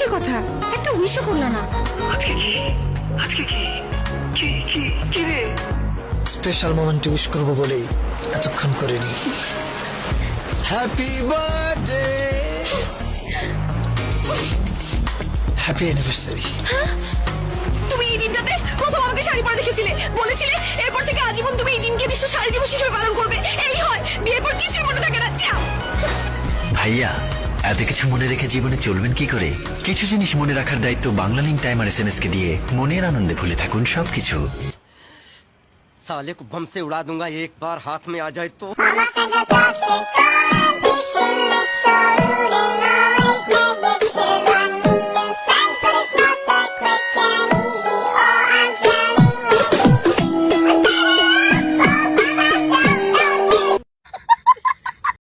দূরের কথা, একটা উইশও করলা না। আজকে কি আজকে কি কি কি কি রে? স্পেশাল মোমেন্টে উইশ করবো বলেই এতক্ষণ করিনি। Happy birthday, happy anniversary. তুমি এই দিনটাতে প্রথম আমাকে শাড়ি পরে দেখেছিলে, বলেছিলে এরপর থেকে আজীবন তুমি এই দিনকে বিশ্ব শাড়ি দিবস হিসেবে পালন করবে। এই হয়, বিয়ের পর কিছুই মনে থাকে না। যাও। ভাইয়া, এত কিছু মনে রেখে জীবনে চলবেন কি করে? কিছু জিনিস মনে রাখার দায়িত্ব বাংলালিংক টাইম আর SMS কে দিয়ে মনের আনন্দে ভুলে থাকুন সবকিছু। साले को बम से उड़ा दूंगा एक बार हाथ में आ जाए तो। Mama,